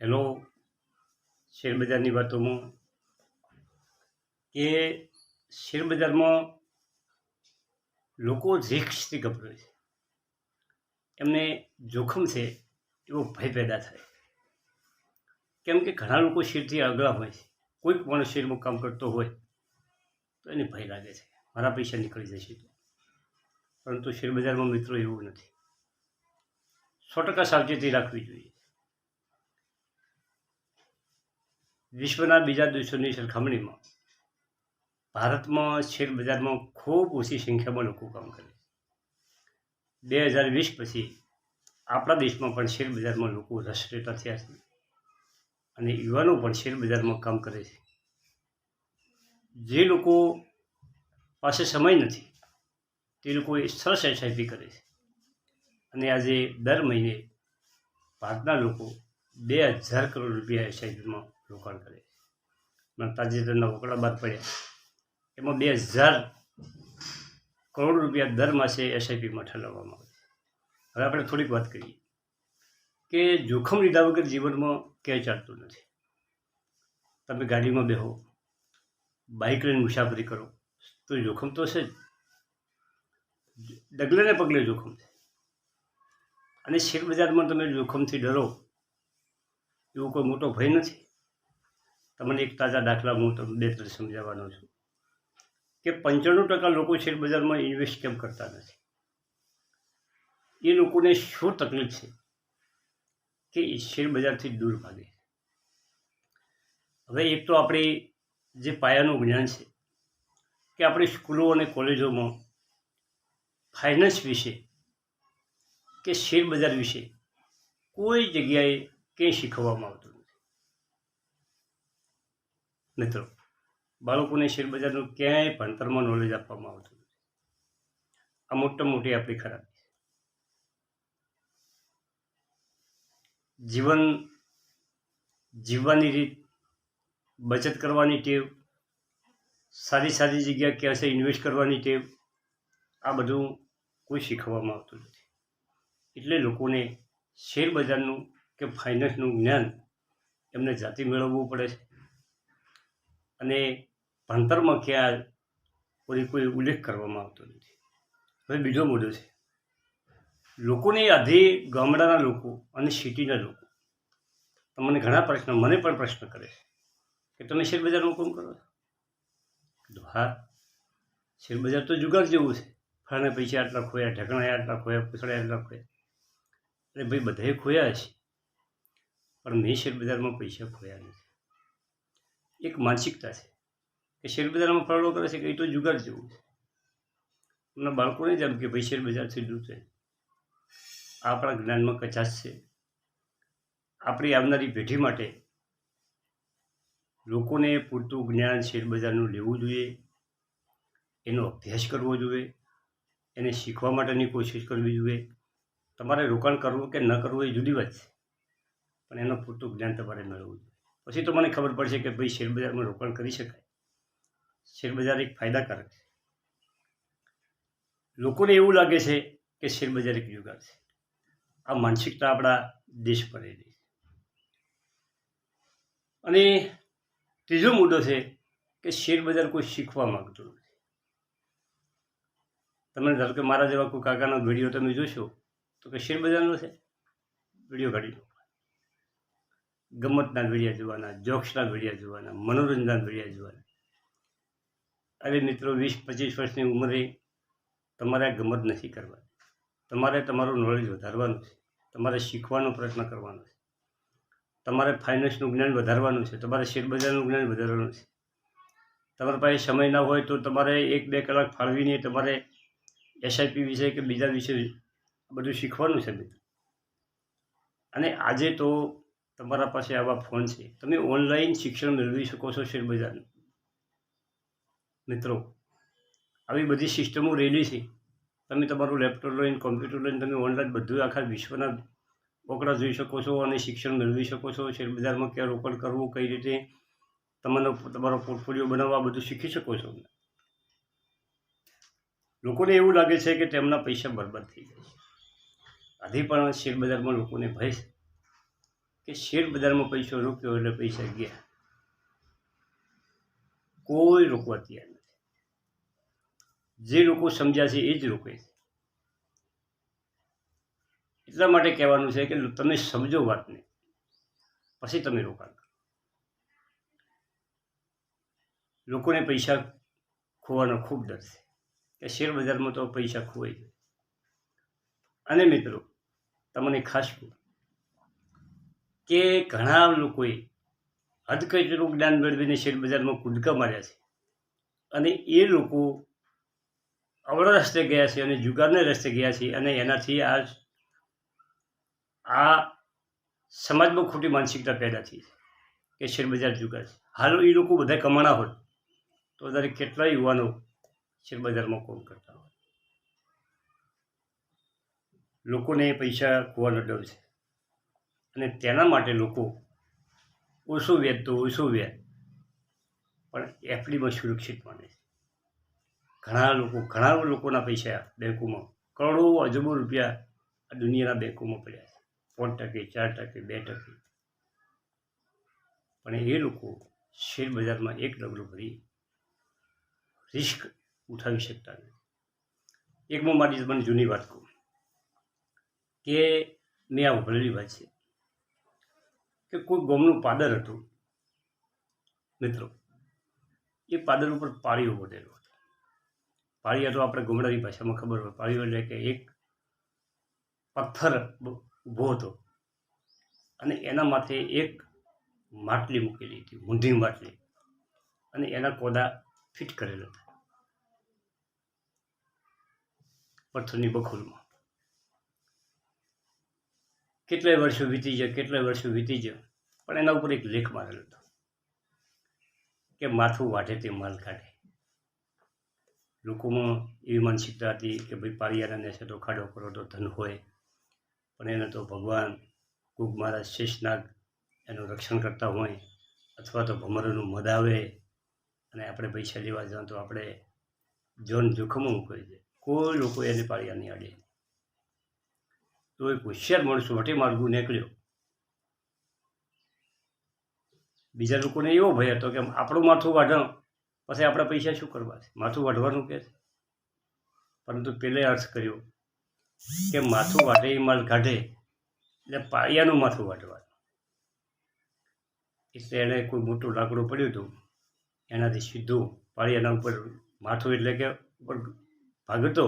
Hello. શેરબજારની વાતોમાં કે શેરબજારમાં લોકો રિસ્કથી ગભરાય છે. એમને જોખમ છે એવો ભય પેદા થાય. કેમ કે ઘણા લોકો શેરથી આગળ હોય છે. કોઈક માણસ શેરમાં કામ કરતો હોય તો એને ભય લાગે છે મારા પૈસા નીકળી જશે તો. પરંતુ શેરબજારમાં મિત્રો એવું નથી. 100% સાવચેતી રાખવી જોઈએ. વિશ્વના બીજા દેશોની સરખામણીમાં ભારતમાં શેરબજારમાં ખૂબ ઓછી સંખ્યામાં લોકો કામ કરે છે. 2020 પછી આપણા દેશમાં પણ શેરબજારમાં લોકો રસ લેતા થયા છે અને યુવાનો પણ શેરબજારમાં કામ કરે છે. જે લોકો પાસે સમય નથી તે લોકો સરસ એસઆઈપી કરે છે અને આજે દર મહિને ભારતના લોકો 2000 કરોડ રૂપિયા એસઆઈપીમાં રોકાણ કરે છે. મને તાજેતરના વકડા બહાર પડ્યા એમાં 2000 કરોડ રૂપિયા દર માસે એસઆઈપીમાં ઠલવવામાં આવે છે. હવે આપણે થોડીક વાત કરીએ કે જોખમ લીધા વગર જીવનમાં ક્યાંય ચાલતું નથી. તમે ગાડીમાં બેહો, બાઇક લઈને મુસાફરી કરો તો જોખમ તો છે જ. ડગલે ને પગલે જોખમ છે. અને શેરબજારમાં તમે જોખમથી ડરો એવો કોઈ મોટો ભય નથી. તમને એક તાજા દાખલા હું તમને 2-3 સમજાવવાનો છું કે 95% લોકો શેરબજારમાં ઇન્વેસ્ટ કેમ કરતા નથી. એ લોકોને શું તકલીફ છે કે શેરબજારથી દૂર ભાગે. હવે એક તો આપણી જે પાયાનું જ્ઞાન છે કે આપણી સ્કૂલો અને કોલેજોમાં ફાઇનાન્સ વિશે કે શેરબજાર વિશે કોઈ જગ્યાએ ક્યાંય શીખવવામાં આવતું નથી. મિત્રો, બાળકોને શેરબજારનું ક્યાંય ભણતરમાં નોલેજ આપવામાં આવતું નથી. આ મોટામાં મોટી આપણી ખરાબી છે. જીવન જીવવાની રીત, બચત કરવાની ટેવ, સારી સારી જગ્યા ક્યાં છે ઇન્વેસ્ટ કરવાની ટેવ, આ બધું કોઈ શીખવવામાં આવતું નથી. એટલે લોકોને શેરબજારનું કે ફાઇનાન્સનું જ્ઞાન એમને જાતે મેળવવું પડે છે અને ભણતરમાં ક્યાં કોઈ ઉલ્લેખ કરવામાં આવતો નથી. હવે બીજો મુદ્દો છે, લોકોને આધી ગામડાના લોકો અને સિટીના લોકો તમને ઘણા પ્રશ્ન, મને પણ પ્રશ્ન કરે છે કે તમે શેરબજારમાં કામ કરો છો? હા, શેરબજાર તો જુગાર જેવું છે. ફલાણે પૈસા આટલા ખોયા, ઢેકણા આટલા ખોયા, પૂછડે આટલા ખોયા. અરે ભાઈ, બધાએ ખોયા છે પણ મેં શેરબજારમાં પૈસા ખોયા નથી. એક માનસિકતા છે કે શેરબજારમાં ફાળો કરે છે કે એ તો જુગાર જેવું છે. એમના બાળકોને જ એમ કે ભાઈ શેરબજારથી દૂર છે. આપણા જ્ઞાનમાં કચાશ છે. આપણી આવનારી પેઢી માટે લોકોને પૂરતું જ્ઞાન શેરબજારનું લેવું જોઈએ, એનો અભ્યાસ કરવો જોઈએ, એને શીખવા માટેની કોશિશ કરવી જોઈએ. તમારે રોકાણ કરવું કે ન કરવું એ જુદી વાત છે પણ એનું પૂરતું જ્ઞાન તમારે મેળવવું જોઈએ. પછી તો મને ખબર પડશે કે ભાઈ શેરબજારમાં રોકાણ કરી શકાય. શેરબજાર એક ફાયદાકારક છે. લોકોને એવું લાગે છે કે શેરબજાર એક જુગાર છે. આ માનસિકતા આપણા દેશ પર રહી છે. અને ત્રીજો મુદ્દો છે કે શેરબજાર કોઈ શીખવા માંગતું નથી. તમે ધારો કે મારા જેવા કોઈ કાકાનો વિડીયો તમે જોશો તો કે શેરબજારનો છે, વિડીયો કાઢી લો. ગમતના વિડીયા જોવાના, જોક્સના વિડીયા જોવાના, મનોરંજનના વિડીયા જોવાના. અરે મિત્રો, 20-25 વર્ષની ઉંમરે તમારે આ ગમત નથી કરવાની. તમારે તમારું નોલેજ વધારવાનું છે. તમારે શીખવાનો પ્રયત્ન કરવાનો છે. તમારે ફાઇનાન્સનું જ્ઞાન વધારવાનું છે. તમારે શેરબજારનું જ્ઞાન વધારવાનું છે. તમારા પાસે સમય ના હોય તો તમારે 1-2 કલાક ફાળવીને તમારે એસઆઈપી વિશે કે બીજા વિશે બધું શીખવાનું છે મિત્રો. અને આજે તો તમારા પાસે આવા ફોન છે, તમે ઓનલાઈન શિક્ષણ મેળવી શકો છો શેરબજારનું. મિત્રો, આવી બધી સિસ્ટમો રહેલી છે. તમે તમારું લેપટોપ લઈને, કોમ્પ્યુટર લઈને તમે ઓનલાઈન બધું આખા વિશ્વના વકડા જોઈ શકો છો અને શિક્ષણ મેળવી શકો છો. શેરબજારમાં ક્યાં રોકાણ કરવું, કઈ રીતે તમારો પોર્ટફોલિયો બનાવવા, બધું શીખી શકો છો. લોકોને એવું લાગે છે કે તેમના પૈસા બરબાદ થઈ જાય છે. આથી પણ શેરબજારમાં લોકોને ભય છે કે શેર બજારમાં પૈસો રોક્યો એટલે પૈસા ગયા. કોઈ રોકવા તૈયાર નથી. જે લોકો સમજ્યા છે એ જ રોકે છે. એટલા માટે કહેવાનું છે કે તમે સમજો વાતને, પછી તમે રોકાણ કરો. લોકોને પૈસા ખોવાનો ખૂબ ડર છે કે શેર બજારમાં તો પૈસા ખોવાઈ જાય. અને મિત્રો, તમને ખાસ કહું કે ઘણા લોકોએ હદકચરું જ્ઞાન મેળવીને શેર બજારમાં કૂદકા માર્યા છે, અને એ લોકો અવળા રસ્તે ગયા છે અને જુગારના રસ્તે ગયા છે, અને એનાથી આ સમાજમાં ખોટી માનસિકતા પેદા થઈ છે કે શેર બજાર જુગાર છે. હાલ એ લોકો બધા કમાણા હોત તો દરેક કેટલાય યુવાનો શેર બજારમાં કામ કરતા હોય. લોકોને પૈસા ખોવાનો ડર છે, અને તેના માટે લોકો ઓછું વ્યાજ તો ઓછું વ્યાજ પણ એફડીમાં સુરક્ષિત માને છે. ઘણા લોકોના પૈસા બેંકોમાં કરોડો અજબો રૂપિયા આ દુનિયાના બેંકોમાં પડ્યા છે, 5%, 4%, 2%. પણ એ લોકો શેર બજારમાં એક ડગલું ભરી રિસ્ક ઉઠાવી શકતા નથી. એક હું મારી મને જૂની વાત કહું કે મેં આ ઉભરેલી વાત છે કે કોઈ ગામનું પાદર હતું. મિત્રો, એ પાદર ઉપર પાળીઓ બોલેલો હતો. પાળીયા તો આપણે ગામડાની ભાષામાં ખબર હોય. પાળીઓ એટલે કે એક પથ્થર ઊભો હતો અને એના માથે એક માટલી મૂકેલી હતી, ઊંધી માટલી, અને એના કોદા ફિટ કરેલા હતા પથ્થરની બખોલમાં. કેટલાય વર્ષો વીતી જાય પણ એના ઉપર એક લેખ મારેલો હતો કે માથું વાઢે તે માલ કાઢે. લોકોમાં એવી માનસિકતા હતી કે ભાઈ પાળિયાના નેસે તો ખાડો કરો તો ધન હોય, પણ એને તો ભગવાન કુક મહારાજ શેષનાગ એનું રક્ષણ કરતા હોય, અથવા તો ભમરોનું મદ આવે અને આપણે પૈસા લેવા જાઓ તો આપણે જોન જોખમમાં મૂકી દે. કોઈ લોકો એને પાળિયા નહીં આડે. તો એક હોશિયાર માણસો વટે માર્ગું નીકળ્યો. બીજા લોકોને એવો ભય હતો કે આપણું માથું વાઢો પછી આપણા પૈસા શું કરવા છે, માથું વાઢવાનું કે છે. પરંતુ પેલે અર્થ કર્યો કે માથું વાઢે એ માલ કાઢે, એટલે પાળિયાનું માથું વાઢવાનું. એટલે એને કોઈ મોટું લાકડું પડ્યું હતું, એનાથી સીધું પાળિયાના ઉપર માથું એટલે કે ઉપર ભાગતો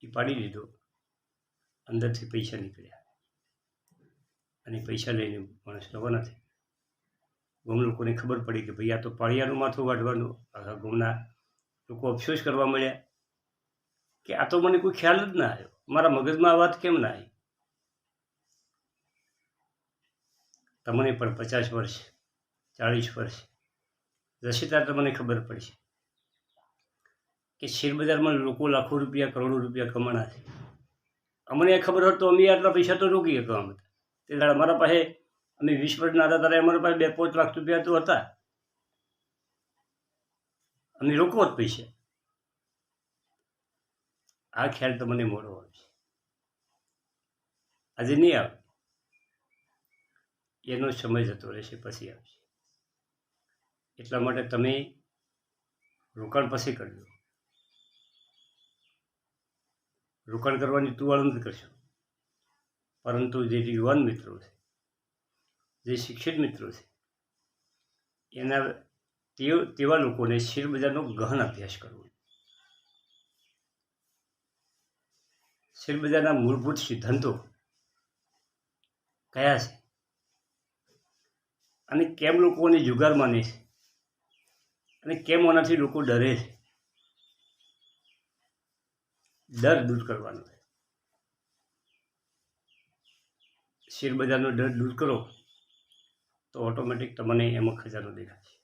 એ પાડી દીધો. અંદરથી પૈસા નીકળ્યા અને પૈસા લઈને માણસ રવાના થઈ. ગામ લોકોને ખબર પડી કે ભાઈ આ તો પાળિયાનું માથું વાઢવાનું. આખા ગામના લોકો અફસોસ કરવા મળ્યા કે આ તો મને કોઈ ખ્યાલ જ ના આવ્યો, મારા મગજમાં આ વાત કેમ ના આવી. તમને પણ 50 વર્ષ 40 વર્ષ જશે ત્યારે તમને ખબર પડશે કે શેર બજારમાં લોકો લાખો રૂપિયા કરોડો રૂપિયા કમાણા છે. અમને ખબર હોત તો અમે આટલા પૈસા તો રોકી શકવા હતા. તે દાડા અમારા પાસે અમે 20 વર્ષના હતા ત્યારે અમારા પાસે 2-5 લાખ રૂપિયા તો હતા. અમે રોકવો જ પૈસા. આ ખ્યાલ તમને મોડો આવશે, આજે નહીં આવે. એનો સમય જતો રહેશે, પછી આવશે. એટલા માટે તમે રોકાણ પછી કરજો. રોકાણ કરવાની તુવાળું નથી કરશો. પરંતુ જે યુવાન મિત્રો છે, જે શિક્ષિત મિત્રો છે, તેવા લોકોને શેર બજારનો ગહન અભ્યાસ કરવો. શેર બજારના મૂળભૂત સિદ્ધાંતો કયા છે અને કેમ લોકોને જુગાર માને છે અને કેમ આનાથી લોકો ડરે છે. ડર દૂર કરવાનો છે. શેર બજારનો ડર દૂર કરો તો ઓટોમેટિક તમને એમાં ખજાનો દેખાશે.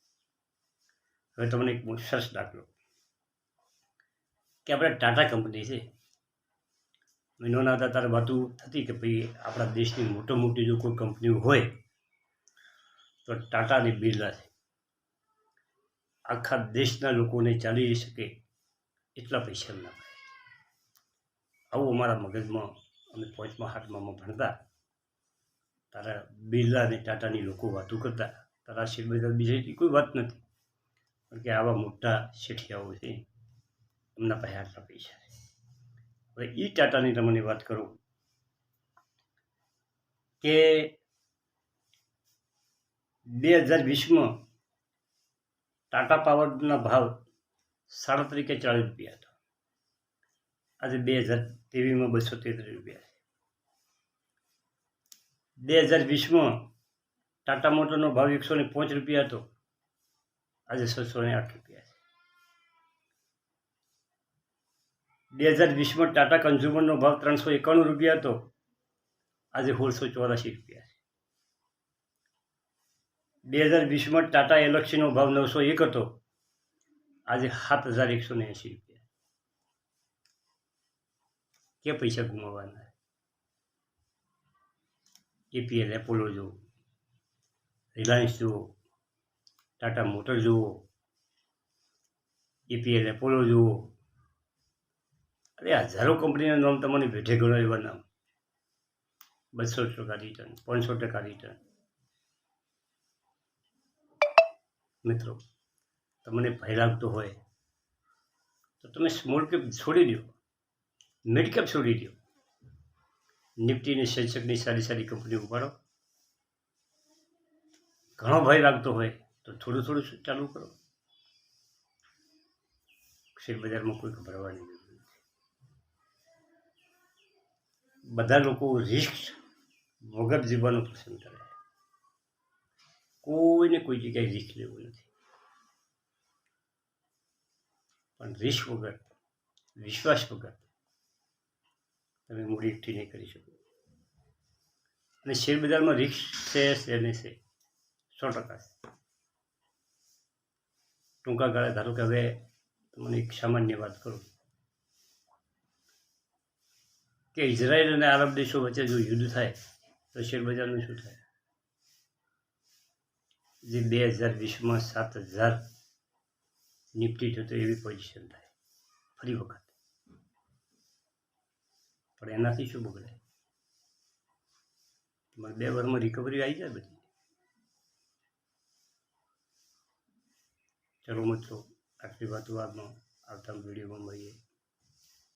હવે તમને એક સરસ દાખલો કે આપણે ટાટા કંપની છે. નાના હતા ત્યારે વાતો થતી કે ભાઈ આપણા દેશની મોટી જો કોઈ કંપનીઓ હોય તો ટાટા અને બિરલા છે. આખા દેશના લોકોને ચાલી શકે એટલા પૈસા ના મળે. આવું અમારા મગજમાં અમે 5મા 8મામાં ભણતા તારા બિરલા અને ટાટાની લોકો વાતો કરતા, તારા શેરબજાર બીજાની કોઈ વાત નથી, પણ કે આવા મોટા શેઠિયાઓ છે, એમના પાસે આટલા પૈસા છે. હવે એ ટાટાની તમને વાત કરું કે 2020માં ટાટા પાવરના ભાવ 37 કે 40 રૂપિયા હતા. આજે 2023માં 233 રૂપિયા છે. 2020માં ટાટા મોટરનો ભાવ 105 રૂપિયા હતો, આજે 608 રૂપિયા છે. 2020માં ટાટા કન્ઝ્યુમરનો ભાવ 391 રૂપિયા હતો, આજે 1684 રૂપિયા છે. 2020માં ટાટા એલક્સીનો ભાવ 901 હતો, આજે 7180 રૂપિયા. કે પૈસા ગુમાવવાના? એપીએલ એપોલો જુઓ, રિલાયન્સ જુઓ, ટાટા મોટર જુઓ, એપીએલ એપોલો જુઓ, અરે હજારો કંપનીના નામ તમને ભેટે ગણો એવા નામ. 200% રિટર્ન, 500% રિટર્ન. મિત્રો, તમને ભય લાગતો હોય તો તમે સ્મોલ કેપ છોડી દો, મિડ કેપ છોડી દો, નિફ્ટી અને સેન્સેક્સની સારી કંપનીઓ ઉપાડો. ઘણો ભય લાગતો હોય તો થોડું ચાલુ કરો. શેરબજારમાં કોઈ ગભરાવાની જરૂર નથી. બધા લોકો રિસ્ક વગર જીવવાનું પસંદ કરે. કોઈને કોઈ જગ્યાએ રિસ્ક લેવું નથી, પણ રિસ્ક વગર, વિશ્વાસ વગર તમે મૂડી એકઠી નહીં કરી શકો. અને શેરબજારમાં રિસ્ક છે ને છે 100%. ટૂંકા ગાળે ધારો કે હવે તમને એક સામાન્ય વાત કરું કે ઇઝરાયલ અને આરબ દેશો વચ્ચે જો યુદ્ધ થાય તો શેરબજારનું શું થાય? જે 2020માં 7000 નિફ્ટી થતો એવી પોઝિશન થાય ફરી વખત. પણ એનાથી શું બગડે? તમારે 2 વર્ષમાં રિકવરી આવી જાય બધી. ચલો મિત્રો, આટલી વાતો આજમાં આવતા વિડીયોમાં મળીએ.